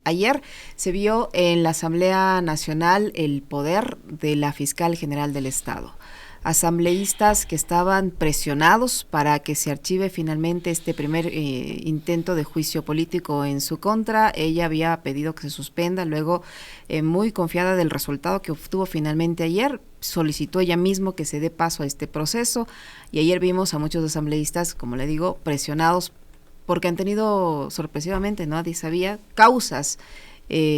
Ayer se vio en la Asamblea Nacional el poder de la Fiscal General del Estado. Asambleístas que estaban presionados para que se archive finalmente este primer intento de juicio político en su contra. Ella había pedido que se suspenda, luego muy confiada del resultado que obtuvo finalmente ayer, solicitó ella mismo que se dé paso a este proceso, y ayer vimos a muchos asambleístas, como le digo, presionados porque han tenido sorpresivamente, nadie sabía, causas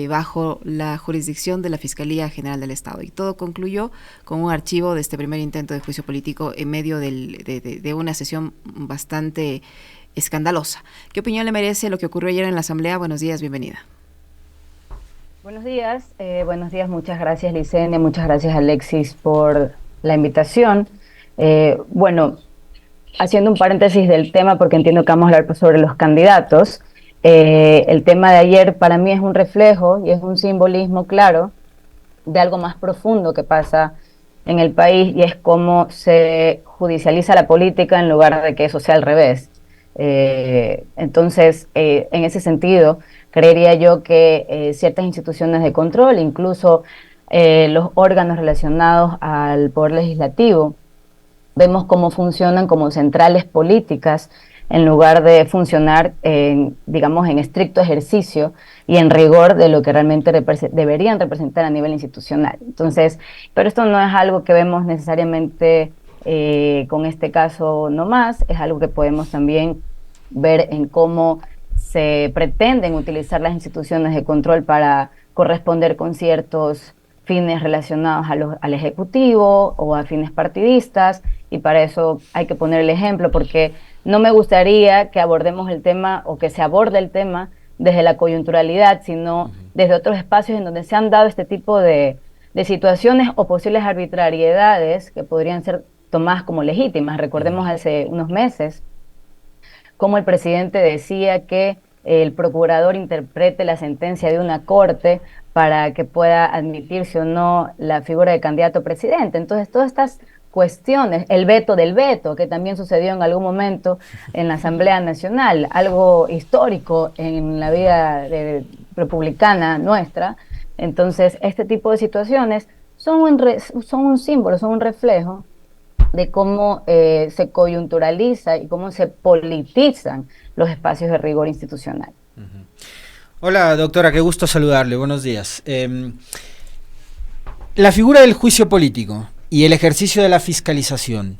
bajo la jurisdicción de la Fiscalía General del Estado, y todo concluyó con un archivo de este primer intento de juicio político en medio de una sesión bastante escandalosa. ¿Qué opinión le merece lo que ocurrió ayer en la Asamblea? Buenos días, bienvenida. Buenos días, muchas gracias Licenia, muchas gracias Alexis por la invitación. Bueno, haciendo un paréntesis del tema, porque entiendo que vamos a hablar sobre los candidatos, el tema de ayer para mí es un reflejo y es un simbolismo claro de algo más profundo que pasa en el país, y es cómo se judicializa la política en lugar de que eso sea al revés. Entonces, en ese sentido, creería yo que ciertas instituciones de control, incluso los órganos relacionados al poder legislativo, vemos cómo funcionan como centrales políticas en lugar de funcionar, digamos, en estricto ejercicio y en rigor de lo que realmente deberían representar a nivel institucional. Entonces, pero esto no es algo que vemos necesariamente con este caso nomás, es algo que podemos también ver en cómo se pretenden utilizar las instituciones de control para corresponder con ciertos fines relacionados al Ejecutivo o a fines partidistas, y para eso hay que poner el ejemplo, porque no me gustaría que abordemos el tema o que se aborde el tema desde la coyunturalidad, sino desde otros espacios en donde se han dado este tipo de situaciones o posibles arbitrariedades que podrían ser tomadas como legítimas. Recordemos hace unos meses cómo el presidente decía que el procurador interprete la sentencia de una corte para que pueda admitirse o no la figura de candidato a presidente. Entonces, todas estas cuestiones, el veto del veto, que también sucedió en algún momento en la Asamblea Nacional, algo histórico en la vida republicana nuestra. Entonces, este tipo de situaciones son un símbolo, son un reflejo de cómo se coyunturaliza y cómo se politizan los espacios de rigor institucional. Hola, doctora, qué gusto saludarle, buenos días. La figura del juicio político y el ejercicio de la fiscalización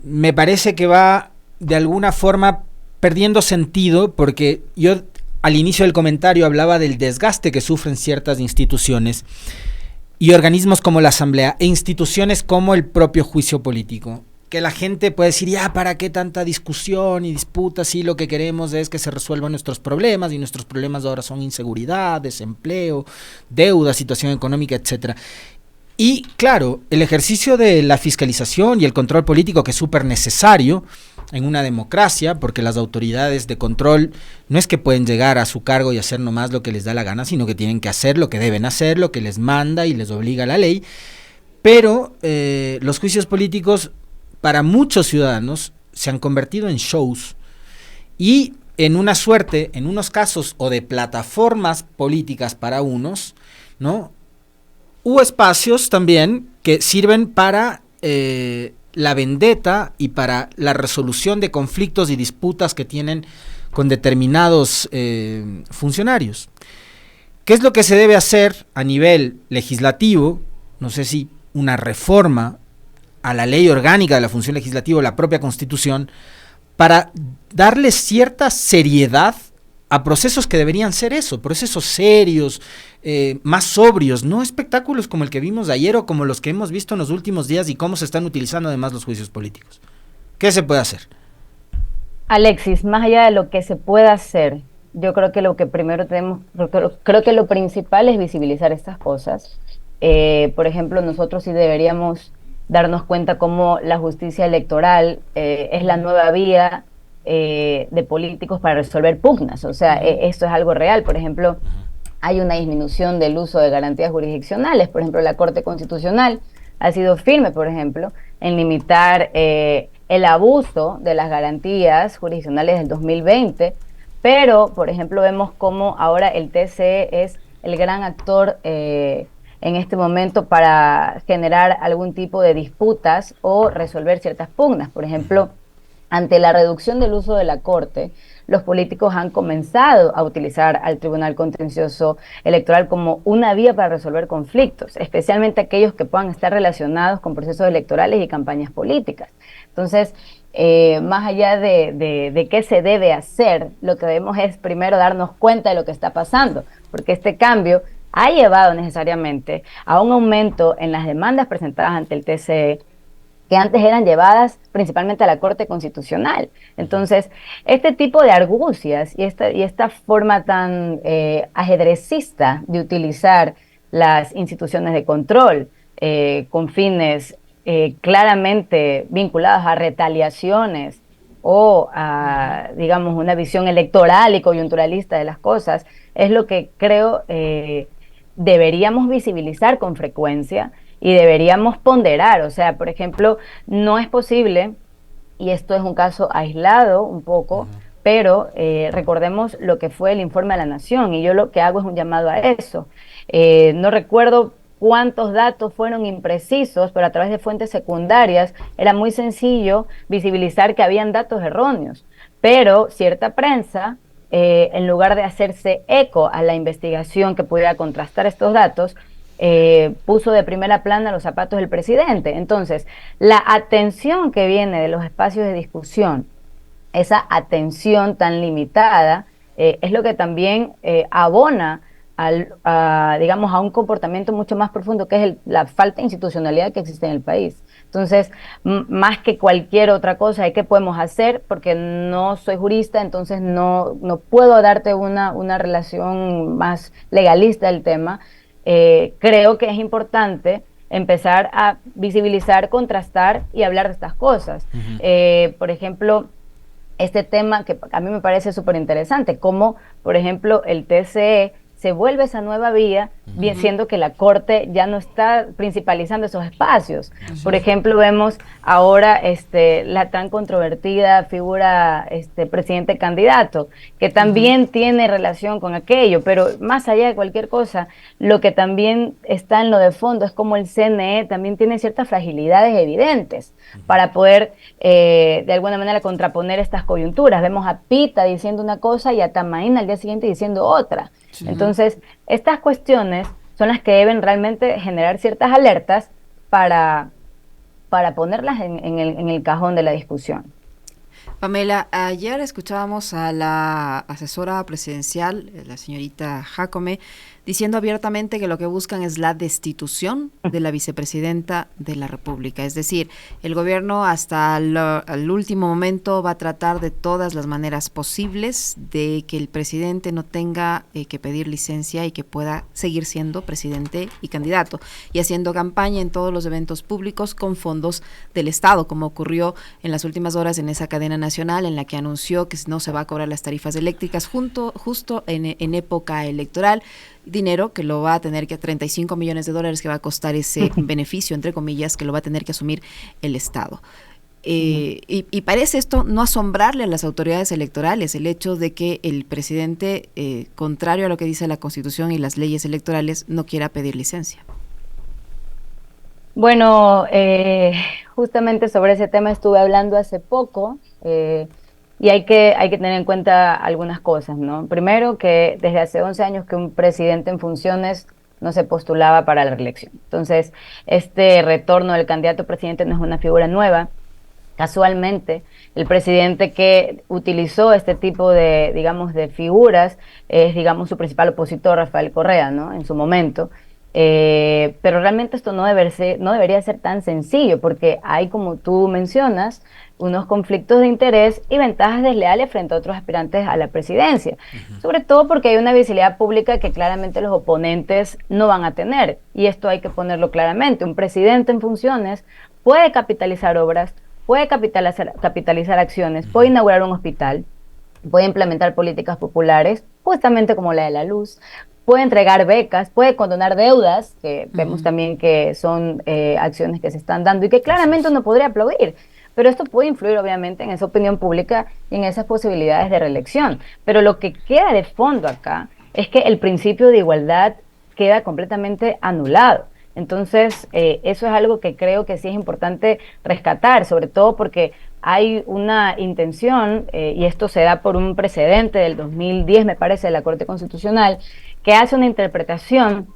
me parece que va de alguna forma perdiendo sentido, porque yo al inicio del comentario hablaba del desgaste que sufren ciertas instituciones y organismos como la Asamblea e instituciones como el propio juicio político, que la gente puede decir, ya, ¿para qué tanta discusión y disputa si lo que queremos es que se resuelvan nuestros problemas, y nuestros problemas ahora son inseguridad, desempleo, deuda, situación económica, etcétera? Y claro, el ejercicio de la fiscalización y el control político, que es súper necesario en una democracia, porque las autoridades de control no es que pueden llegar a su cargo y hacer nomás lo que les da la gana, sino que tienen que hacer lo que deben hacer, lo que les manda y les obliga la ley. Pero los juicios políticos para muchos ciudadanos se han convertido en shows y en una suerte, en unos casos, o de plataformas políticas para unos, ¿no? Hubo espacios también que sirven para la vendetta y para la resolución de conflictos y disputas que tienen con determinados funcionarios. ¿Qué es lo que se debe hacer a nivel legislativo? No sé si una reforma a la ley orgánica de la función legislativa, la propia Constitución, para darle cierta seriedad a procesos que deberían ser eso, procesos serios, más sobrios, no espectáculos como el que vimos ayer o como los que hemos visto en los últimos días, y cómo se están utilizando además los juicios políticos. ¿Qué se puede hacer? Alexis, más allá de lo que se pueda hacer, yo creo que lo que primero creo que lo principal es visibilizar estas cosas. Por ejemplo, nosotros sí deberíamos darnos cuenta cómo la justicia electoral es la nueva vía de políticos para resolver pugnas. O sea, esto es algo real. Por ejemplo, hay una disminución del uso de garantías jurisdiccionales. Por ejemplo, la Corte Constitucional ha sido firme, por ejemplo, en limitar el abuso de las garantías jurisdiccionales del 2020 pero, por ejemplo, vemos cómo ahora el TCE es el gran actor en este momento para generar algún tipo de disputas o resolver ciertas pugnas. Por ejemplo, ante la reducción del uso de la Corte, los políticos han comenzado a utilizar al Tribunal Contencioso Electoral como una vía para resolver conflictos, especialmente aquellos que puedan estar relacionados con procesos electorales y campañas políticas. Entonces, más allá de qué se debe hacer, lo que debemos es primero darnos cuenta de lo que está pasando, porque este cambio ha llevado necesariamente a un aumento en las demandas presentadas ante el TCE, que antes eran llevadas principalmente a la Corte Constitucional. Entonces, este tipo de argucias y esta forma tan ajedrecista de utilizar las instituciones de control con fines claramente vinculados a retaliaciones o a, digamos, una visión electoral y coyunturalista de las cosas, es lo que creo deberíamos visibilizar con frecuencia y deberíamos ponderar. O sea, por ejemplo, no es posible, y esto es un caso aislado un poco, pero recordemos lo que fue el informe de la Nación, y yo lo que hago es un llamado a eso. No recuerdo cuántos datos fueron imprecisos, pero a través de fuentes secundarias era muy sencillo visibilizar que habían datos erróneos, pero cierta prensa, en lugar de hacerse eco a la investigación que pudiera contrastar estos datos, puso de primera plana los zapatos del presidente. Entonces, la atención que viene de los espacios de discusión, esa atención tan limitada, es lo que también abona digamos, a un comportamiento mucho más profundo, que es la falta de institucionalidad que existe en el país. Entonces, más que cualquier otra cosa, ¿qué podemos hacer? Porque no soy jurista, entonces no puedo darte una relación más legalista del tema. Creo que es importante empezar a visibilizar, contrastar y hablar de estas cosas. Por ejemplo, este tema que a mí me parece súper interesante, cómo, por ejemplo, el TCE se vuelve esa nueva vía, siendo que la Corte ya no está principalizando esos espacios. Por ejemplo, vemos ahora la tan controvertida figura presidente candidato, que también tiene relación con aquello, pero más allá de cualquier cosa, lo que también está en lo de fondo es como el CNE también tiene ciertas fragilidades evidentes para poder, de alguna manera, contraponer estas coyunturas. Vemos a Pita diciendo una cosa y a Tamaína al día siguiente diciendo otra. Entonces, estas cuestiones son las que deben realmente generar ciertas alertas para ponerlas en el cajón de la discusión. Pamela, ayer escuchábamos a la asesora presidencial, la señorita Jacome, diciendo abiertamente que lo que buscan es la destitución de la vicepresidenta de la República. Es decir, el gobierno hasta el último momento va a tratar de todas las maneras posibles de que el presidente no tenga que pedir licencia y que pueda seguir siendo presidente y candidato, y haciendo campaña en todos los eventos públicos con fondos del Estado, como ocurrió en las últimas horas en esa cadena nacional en la que anunció que no se va a cobrar las tarifas eléctricas justo en época electoral. Dinero que lo va a tener que, $35 millones que va a costar ese beneficio, entre comillas, que lo va a tener que asumir el Estado. Y parece esto no asombrarle a las autoridades electorales, el hecho de que el presidente, contrario a lo que dice la Constitución y las leyes electorales, no quiera pedir licencia. Bueno, justamente sobre ese tema estuve hablando hace poco, y hay que tener en cuenta algunas cosas, ¿no? Primero, que desde hace 11 años que un presidente en funciones no se postulaba para la reelección. Entonces, este retorno del candidato presidente no es una figura nueva. Casualmente, el presidente que utilizó este tipo de, digamos, de figuras es, digamos, su principal opositor, Rafael Correa, ¿no? En su momento. Pero realmente esto no debería ser tan sencillo, porque hay, como tú mencionas, unos conflictos de interés y ventajas desleales frente a otros aspirantes a la presidencia, sobre todo porque hay una visibilidad pública que claramente los oponentes no van a tener, y esto hay que ponerlo claramente. Un presidente en funciones puede capitalizar obras, puede capitalizar acciones, puede inaugurar un hospital, puede implementar políticas populares, justamente como la de la luz, puede entregar becas, puede condonar deudas, que vemos también que son acciones que se están dando y que claramente uno podría aplaudir, pero esto puede influir obviamente en esa opinión pública y en esas posibilidades de reelección. Pero lo que queda de fondo acá es que el principio de igualdad queda completamente anulado. Entonces, eso es algo que creo que sí es importante rescatar, sobre todo porque hay una intención, y esto se da por un precedente del 2010, me parece, de la Corte Constitucional, que hace una interpretación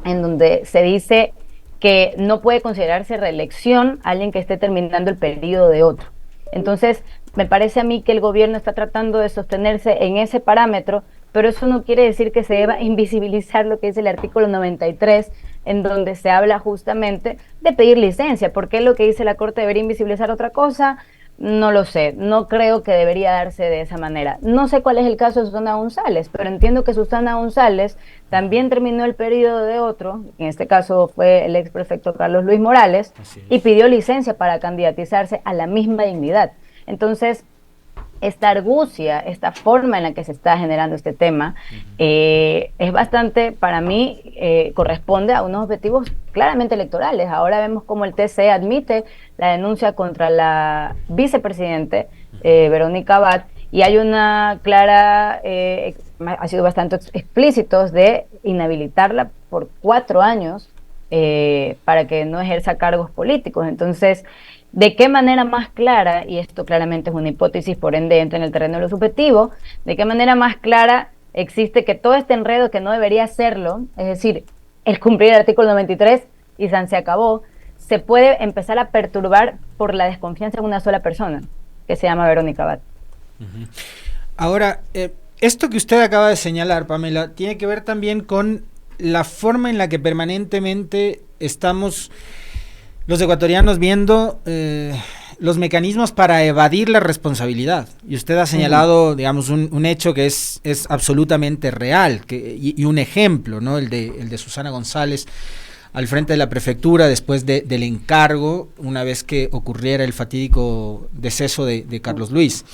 en donde se dice que no puede considerarse reelección alguien que esté terminando el periodo de otro. Entonces, me parece a mí que el gobierno está tratando de sostenerse en ese parámetro, pero eso no quiere decir que se deba invisibilizar lo que es el artículo 93, en donde se habla justamente de pedir licencia. ¿Por qué lo que dice la Corte debería invisibilizar otra cosa? No lo sé, no creo que debería darse de esa manera. No sé cuál es el caso de Susana González, pero entiendo que Susana González también terminó el periodo de otro, en este caso fue el exprefecto Carlos Luis Morales, y pidió licencia para candidatizarse a la misma dignidad. Entonces, esta argucia, esta forma en la que se está generando este tema, es bastante, para mí, corresponde a unos objetivos claramente electorales. Ahora vemos cómo el TC admite la denuncia contra la vicepresidente Verónica Abad, y hay una clara, ha sido bastante explícitos de inhabilitarla por 4 años para que no ejerza cargos políticos. Entonces, ¿de qué manera más clara, y esto claramente es una hipótesis, por ende entra en el terreno de lo subjetivo, de qué manera más clara existe que todo este enredo que no debería serlo, es decir, el cumplir el artículo 93 y se acabó, se puede empezar a perturbar por la desconfianza en una sola persona, que se llama Verónica Abad? Ahora, esto que usted acaba de señalar, Pamela, tiene que ver también con la forma en la que permanentemente estamos los ecuatorianos viendo los mecanismos para evadir la responsabilidad. Y usted ha señalado, digamos, un hecho que es absolutamente real, y un ejemplo, ¿no? El de Susana González al frente de la prefectura después del encargo, una vez que ocurriera el fatídico deceso de Carlos Luis.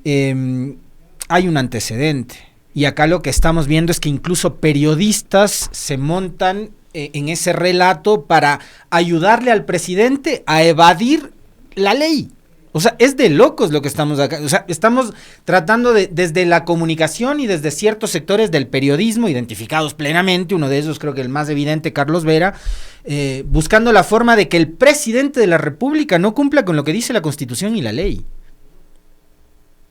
Hay un antecedente, y acá lo que estamos viendo es que incluso periodistas se montan en ese relato para ayudarle al presidente a evadir la ley. O sea, es de locos lo que estamos acá. O sea, estamos tratando desde la comunicación y desde ciertos sectores del periodismo, identificados plenamente, uno de esos creo que el más evidente, Carlos Vera, buscando la forma de que el presidente de la República no cumpla con lo que dice la Constitución y la ley.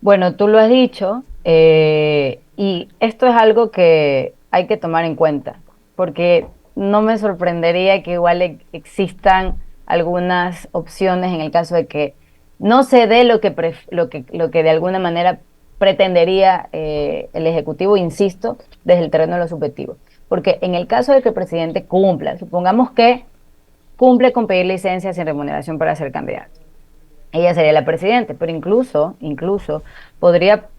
Bueno, tú lo has dicho, y esto es algo que hay que tomar en cuenta, porque no me sorprendería que igual existan algunas opciones en el caso de que no se dé lo que de alguna manera pretendería el Ejecutivo, insisto, desde el terreno de lo subjetivo. Porque en el caso de que el presidente cumpla, supongamos que cumple con pedir licencia sin remuneración para ser candidato, ella sería la presidenta, pero incluso podría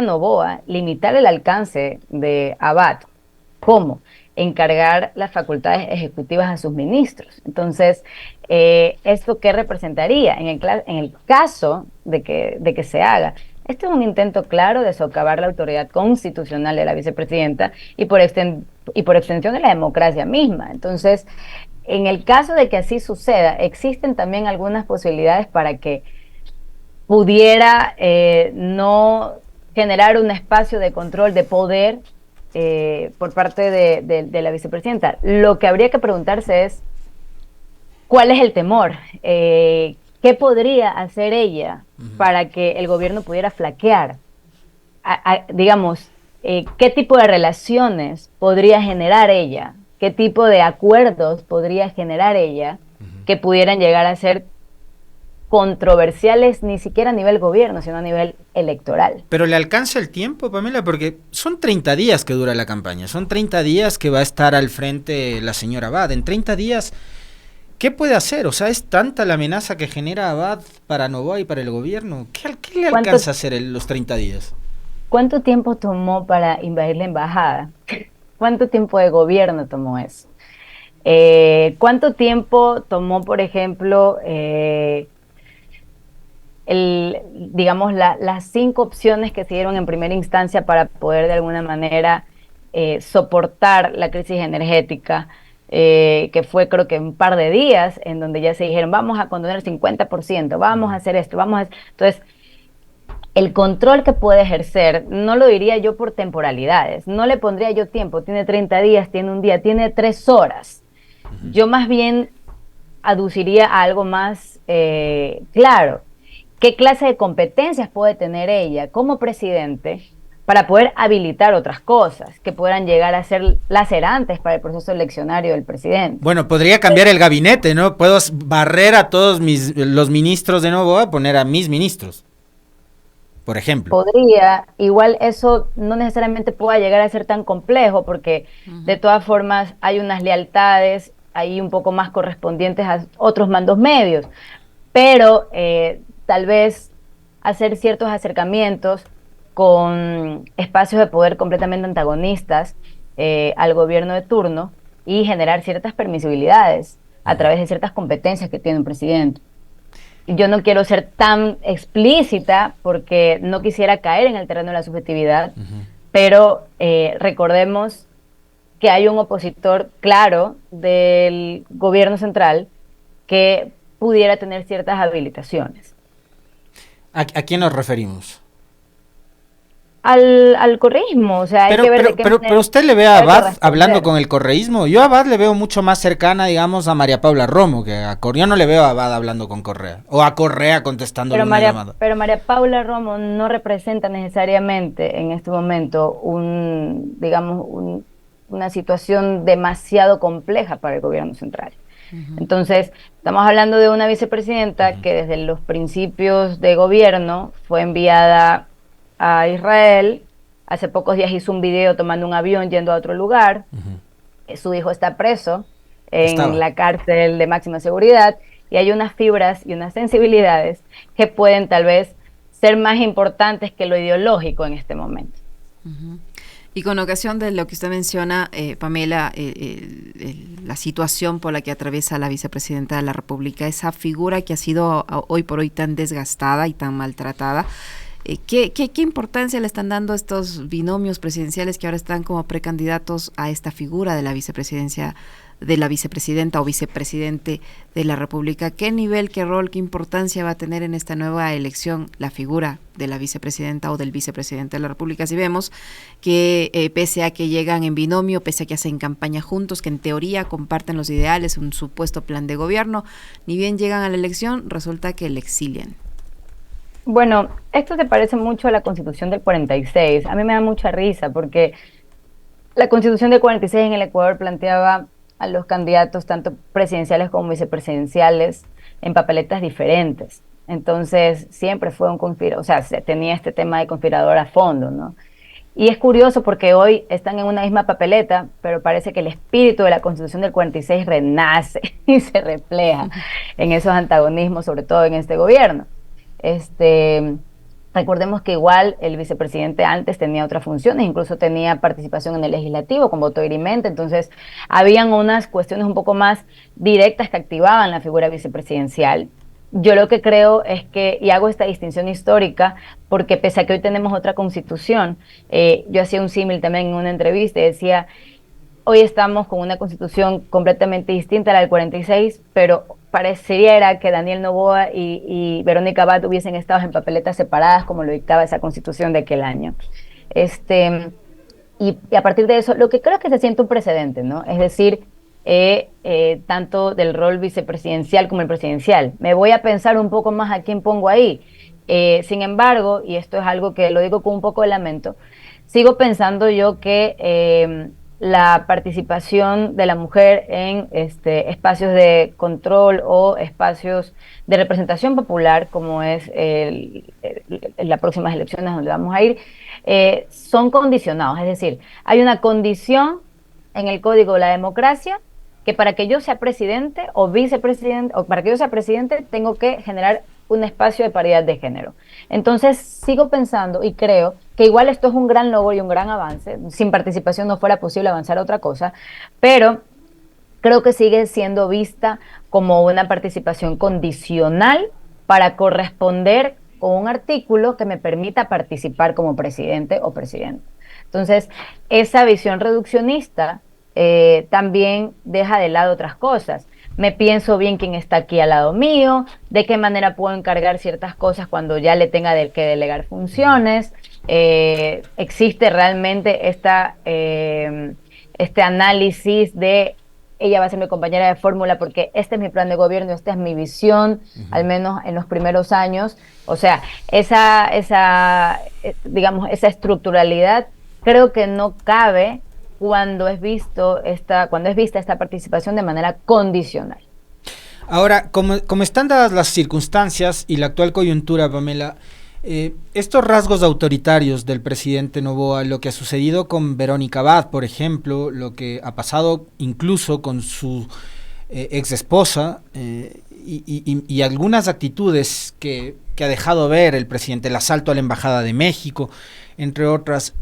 Noboa limitar el alcance de Abad. ¿Cómo? Encargar las facultades ejecutivas a sus ministros. Entonces, ¿esto qué representaría? En el caso de que se haga, este es un intento claro de socavar la autoridad constitucional de la vicepresidenta y por extensión de la democracia misma. Entonces, en el caso de que así suceda, existen también algunas posibilidades para que pudiera no generar un espacio de control, de poder por parte de la vicepresidenta. Lo que habría que preguntarse es, ¿cuál es el temor? ¿Qué podría hacer ella para que el gobierno pudiera flaquear? Digamos, ¿qué tipo de relaciones podría generar ella? ¿Qué tipo de acuerdos podría generar ella que pudieran llegar a ser controversiales ni siquiera a nivel gobierno, sino a nivel electoral? Pero ¿le alcanza el tiempo, Pamela? Porque son 30 días que dura la campaña, son 30 días que va a estar al frente la señora Abad. En 30 días, ¿qué puede hacer? O sea, es tanta la amenaza que genera Abad para Noboa y para el gobierno. ¿Qué le alcanza a hacer los 30 días? ¿Cuánto tiempo tomó para invadir la embajada? ¿Cuánto tiempo de gobierno tomó eso? ¿Cuánto tiempo tomó, por ejemplo, digamos, las 5 opciones que se dieron en primera instancia para poder de alguna manera soportar la crisis energética? que fue creo que un par de días, en donde ya se dijeron, vamos a condonar el 50%, vamos a hacer esto, Entonces, el control que puede ejercer, no lo diría yo por temporalidades, no le pondría yo tiempo, tiene 30 días, tiene un día, tiene 3 horas. Yo más bien aduciría a algo más claro. ¿Qué clase de competencias puede tener ella como presidente para poder habilitar otras cosas que puedan llegar a ser lacerantes para el proceso eleccionario del presidente? Bueno, podría cambiar el gabinete, ¿no? Puedo barrer a todos los ministros de Novoa, poner a mis ministros, por ejemplo. Podría, igual eso no necesariamente pueda llegar a ser tan complejo porque de todas formas hay unas lealtades ahí un poco más correspondientes a otros mandos medios, pero tal vez hacer ciertos acercamientos con espacios de poder completamente antagonistas al gobierno de turno y generar ciertas permisibilidades a través de ciertas competencias que tiene un presidente. Yo no quiero ser tan explícita porque no quisiera caer en el terreno de la subjetividad, pero recordemos que hay un opositor claro del gobierno central que pudiera tener ciertas habilitaciones. ¿A quién nos referimos? Al correísmo, o sea, hay que ver de qué manera. Pero usted le ve a Abad hablando con el correísmo. Yo a Abad le veo mucho más cercana, digamos, a María Paula Romo, que a Correa. Yo no le veo a Abad hablando con Correa, o a Correa contestando una llamada. Pero María Paula Romo no representa necesariamente en este momento una situación demasiado compleja para el gobierno central. Entonces, estamos hablando de una vicepresidenta que desde los principios de gobierno fue enviada a Israel. Hace pocos días hizo un video tomando un avión yendo a otro lugar. Su hijo está preso en la cárcel de máxima seguridad y hay unas fibras y unas sensibilidades que pueden tal vez ser más importantes que lo ideológico en este momento. Y con ocasión de lo que usted menciona, Pamela, la situación por la que atraviesa la vicepresidenta de la República, esa figura que ha sido hoy por hoy tan desgastada y tan maltratada, ¿qué importancia le están dando estos binomios presidenciales que ahora están como precandidatos a esta figura de la vicepresidencia, de la vicepresidenta o vicepresidente de la República? ¿Qué nivel, qué rol, qué importancia va a tener en esta nueva elección la figura de la vicepresidenta o del vicepresidente de la República? Si vemos que pese a que llegan en binomio, pese a que hacen campaña juntos, que en teoría comparten los ideales, un supuesto plan de gobierno, ni bien llegan a la elección, resulta que le exilian. Bueno, esto se parece mucho a la Constitución del 46. A mí me da mucha risa porque la Constitución del 46 en el Ecuador planteaba a los candidatos, tanto presidenciales como vicepresidenciales, en papeletas diferentes. Entonces, siempre fue un conspirador, o sea, se tenía este tema de conspirador a fondo, ¿no? Y es curioso porque hoy están en una misma papeleta, pero parece que el espíritu de la Constitución del 46 renace y se refleja en esos antagonismos, sobre todo en este gobierno. Recordemos que igual el vicepresidente antes tenía otras funciones, incluso tenía participación en el legislativo con voto dirimente, entonces habían unas cuestiones un poco más directas que activaban la figura vicepresidencial. Yo lo que creo es que, y hago esta distinción histórica, porque pese a que hoy tenemos otra constitución, yo hacía un símil también en una entrevista y decía, hoy estamos con una constitución completamente distinta a la del 46, pero pareciera que Daniel Noboa y Verónica Abad hubiesen estado en papeletas separadas como lo dictaba esa constitución de aquel año. Y a partir de eso, lo que creo es que se siente un precedente, ¿no? Es decir, tanto del rol vicepresidencial como el presidencial. Me voy a pensar un poco más a quién pongo ahí. Sin embargo, y esto es algo que lo digo con un poco de lamento, sigo pensando yo que la participación de la mujer en espacios de control o espacios de representación popular, como es las próximas elecciones donde vamos a ir, son condicionados. Es decir, hay una condición en el Código de la Democracia que para que yo sea presidente o vicepresidente, o para que yo sea presidente, tengo que generar un espacio de paridad de género. Entonces, sigo pensando y creo que igual esto es un gran logro y un gran avance. Sin participación no fuera posible avanzar a otra cosa, pero creo que sigue siendo vista como una participación condicional para corresponder con un artículo que me permita participar como presidente o presidenta. Entonces, esa visión reduccionista también deja de lado otras cosas. Me pienso bien quién está aquí al lado mío, de qué manera puedo encargar ciertas cosas cuando ya le tenga que delegar funciones. Existe realmente este análisis de ella va a ser mi compañera de fórmula porque este es mi plan de gobierno, esta es mi visión, al menos en los primeros años. O sea, digamos, esa estructuralidad creo que no cabe cuando es vista esta participación de manera condicional. Ahora, como están dadas las circunstancias y la actual coyuntura, Pamela, estos rasgos autoritarios del presidente Noboa, lo que ha sucedido con Verónica Abad, por ejemplo, lo que ha pasado incluso con su ex esposa y algunas actitudes que ha dejado ver el presidente, el asalto a la Embajada de México, entre otras,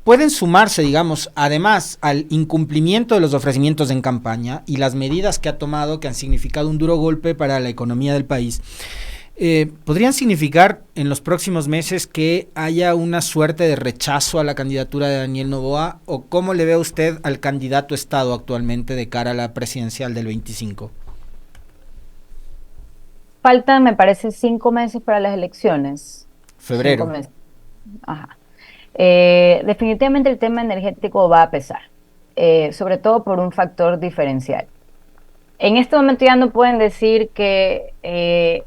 pueden sumarse, digamos, además al incumplimiento de los ofrecimientos en campaña y las medidas que ha tomado que han significado un duro golpe para la economía del país. ¿Podrían significar en los próximos meses que haya una suerte de rechazo a la candidatura de Daniel Noboa? ¿O cómo le ve usted al candidato Estado actualmente de cara a la presidencial del 25? Faltan, me parece, 5 meses para las elecciones. Febrero. 5 meses. Ajá. Definitivamente el tema energético va a pesar, sobre todo por un factor diferencial. En este momento ya no pueden decir que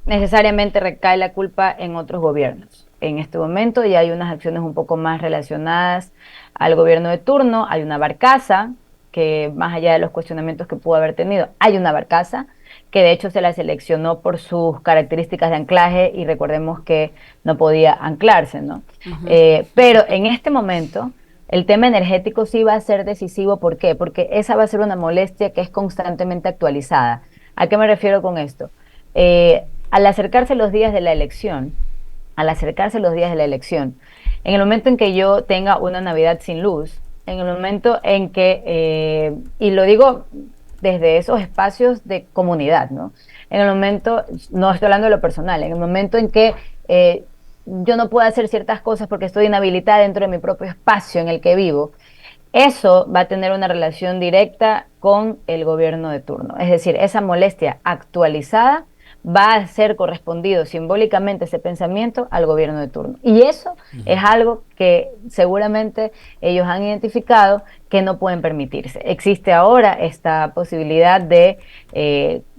necesariamente recae la culpa en otros gobiernos. En este momento ya hay unas acciones un poco más relacionadas al gobierno de turno. Hay una barcaza que, más allá de los cuestionamientos que pudo haber tenido, hay una barcaza que de hecho se la seleccionó por sus características de anclaje y recordemos que no podía anclarse, ¿no? Pero en este momento el tema energético sí va a ser decisivo. ¿Por qué? Porque esa va a ser una molestia que es constantemente actualizada. ¿A qué me refiero con esto? Al acercarse los días de la elección, en el momento en que yo tenga una Navidad sin luz, en el momento en que, y lo digo desde esos espacios de comunidad, ¿no? En el momento, no estoy hablando de lo personal, en el momento en que yo no puedo hacer ciertas cosas porque estoy inhabilitada dentro de mi propio espacio en el que vivo, eso va a tener una relación directa con el gobierno de turno. Es decir, esa molestia actualizada va a ser correspondido simbólicamente ese pensamiento al gobierno de turno. Y eso es algo que seguramente ellos han identificado que no pueden permitirse. Existe ahora esta posibilidad de,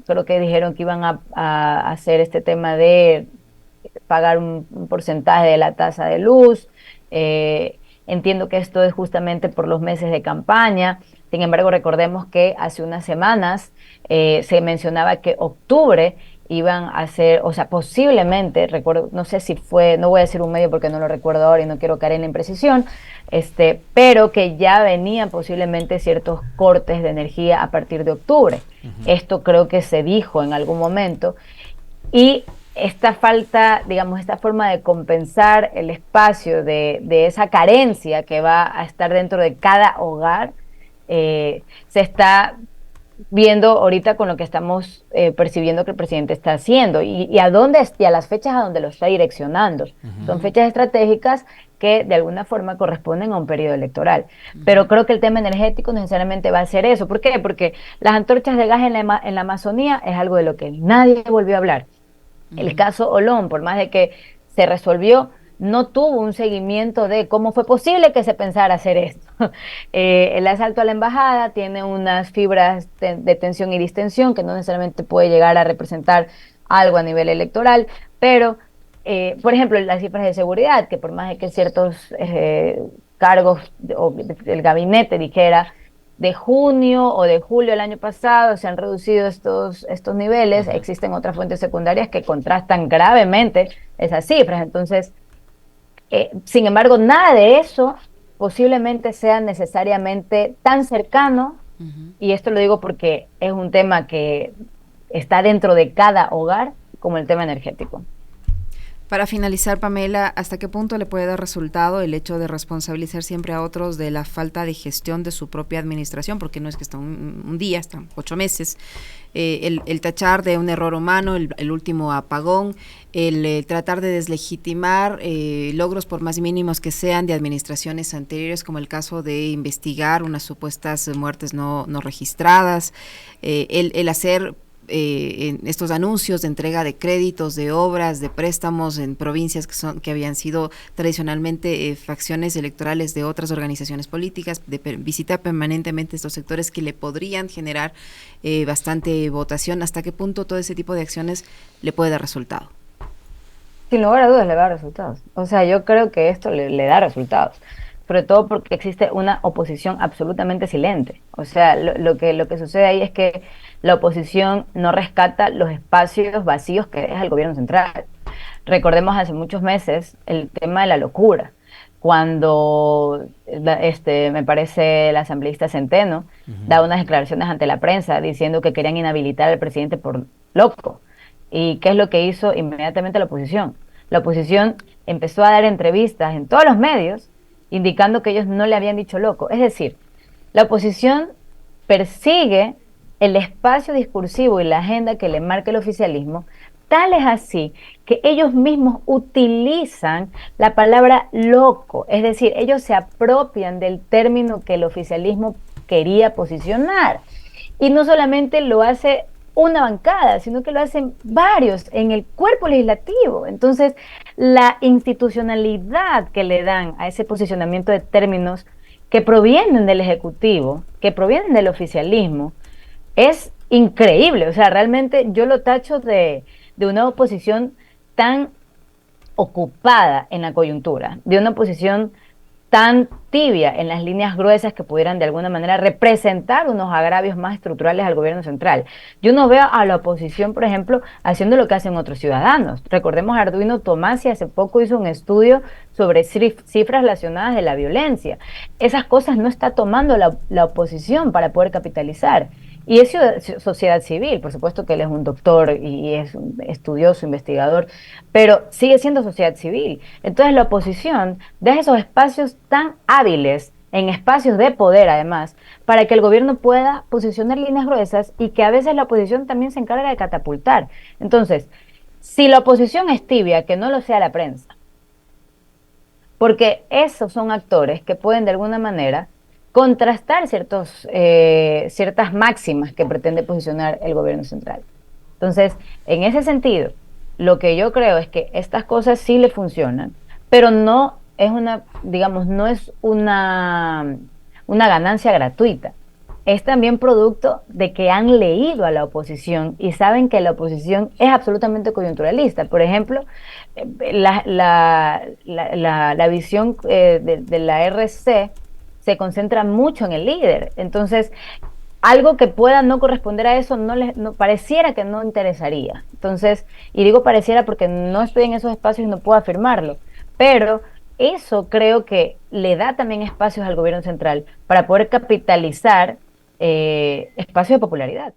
creo que dijeron que iban a hacer este tema de pagar un porcentaje de la tasa de luz. Entiendo que esto es justamente por los meses de campaña. Sin embargo, recordemos que hace unas semanas se mencionaba que octubre iban a hacer, o sea, posiblemente, recuerdo, no sé si fue, no voy a decir un medio porque no lo recuerdo ahora y no quiero caer en la imprecisión, pero que ya venían posiblemente ciertos cortes de energía a partir de octubre. Esto creo que se dijo en algún momento. Y esta falta, digamos, esta forma de compensar el espacio de esa carencia que va a estar dentro de cada hogar, se está viendo ahorita con lo que estamos percibiendo que el presidente está haciendo y a las fechas a donde lo está direccionando. Son fechas estratégicas que de alguna forma corresponden a un periodo electoral. Pero creo que el tema energético necesariamente va a ser eso. ¿Por qué? Porque las antorchas de gas en la Amazonía es algo de lo que nadie volvió a hablar. El caso Olón, por más de que se resolvió, no tuvo un seguimiento de cómo fue posible que se pensara hacer esto. El asalto a la embajada tiene unas fibras de tensión y distensión que no necesariamente puede llegar a representar algo a nivel electoral, pero, por ejemplo, las cifras de seguridad, que por más de que ciertos cargos del gabinete dijera de junio o de julio del año pasado se han reducido estos niveles, existen otras fuentes secundarias que contrastan gravemente esas cifras. Entonces, sin embargo, nada de eso posiblemente sea necesariamente tan cercano, y esto lo digo porque es un tema que está dentro de cada hogar, como el tema energético. Para finalizar, Pamela, ¿hasta qué punto le puede dar resultado el hecho de responsabilizar siempre a otros de la falta de gestión de su propia administración? Porque no es que está un día, están 8 meses. El tachar de un error humano, el último apagón, el tratar de deslegitimar logros por más mínimos que sean de administraciones anteriores, como el caso de investigar unas supuestas muertes no registradas, el hacer en estos anuncios de entrega de créditos, de obras, de préstamos en provincias que habían sido tradicionalmente facciones electorales de otras organizaciones políticas, de visitar permanentemente estos sectores que le podrían generar bastante votación. ¿Hasta qué punto todo ese tipo de acciones le puede dar resultado? Sin lugar a dudas le va a dar resultados. O sea, yo creo que esto le da resultados, sobre todo porque existe una oposición absolutamente silente. O sea, lo que sucede ahí es que la oposición no rescata los espacios vacíos que deja el gobierno central. Recordemos hace muchos meses el tema de la locura, cuando me parece el asambleísta Centeno da unas declaraciones ante la prensa diciendo que querían inhabilitar al presidente por loco. ¿Y qué es lo que hizo inmediatamente la oposición? La oposición empezó a dar entrevistas en todos los medios indicando que ellos no le habían dicho loco. Es decir, la oposición persigue el espacio discursivo y la agenda que le marca el oficialismo, tal es así que ellos mismos utilizan la palabra loco, es decir, ellos se apropian del término que el oficialismo quería posicionar. Y no solamente lo hace una bancada, sino que lo hacen varios en el cuerpo legislativo. Entonces, la institucionalidad que le dan a ese posicionamiento de términos que provienen del Ejecutivo, que provienen del oficialismo, es increíble. O sea, realmente yo lo tacho de una oposición tan ocupada en la coyuntura, de una oposición tan tibia en las líneas gruesas que pudieran de alguna manera representar unos agravios más estructurales al gobierno central. Yo no veo a la oposición, por ejemplo, haciendo lo que hacen otros ciudadanos. Recordemos a Arduino Tomás, y hace poco hizo un estudio sobre cifras relacionadas de la violencia. Esas cosas no está tomando la oposición para poder capitalizar. Y es sociedad civil, por supuesto que él es un doctor y es un estudioso, investigador, pero sigue siendo sociedad civil. Entonces la oposición deja esos espacios tan hábiles, en espacios de poder además, para que el gobierno pueda posicionar líneas gruesas y que a veces la oposición también se encarga de catapultar. Entonces, si la oposición es tibia, que no lo sea la prensa, porque esos son actores que pueden de alguna manera contrastar ciertas máximas que pretende posicionar el gobierno central. Entonces, en ese sentido, lo que yo creo es que estas cosas sí le funcionan, pero no es una ganancia gratuita. Es también producto de que han leído a la oposición y saben que la oposición es absolutamente coyunturalista. Por ejemplo, la visión de la RC se concentra mucho en el líder. Entonces, algo que pueda no corresponder a eso no pareciera que no interesaría. Entonces, y digo pareciera porque no estoy en esos espacios y no puedo afirmarlo, pero eso creo que le da también espacios al gobierno central para poder capitalizar espacios de popularidad.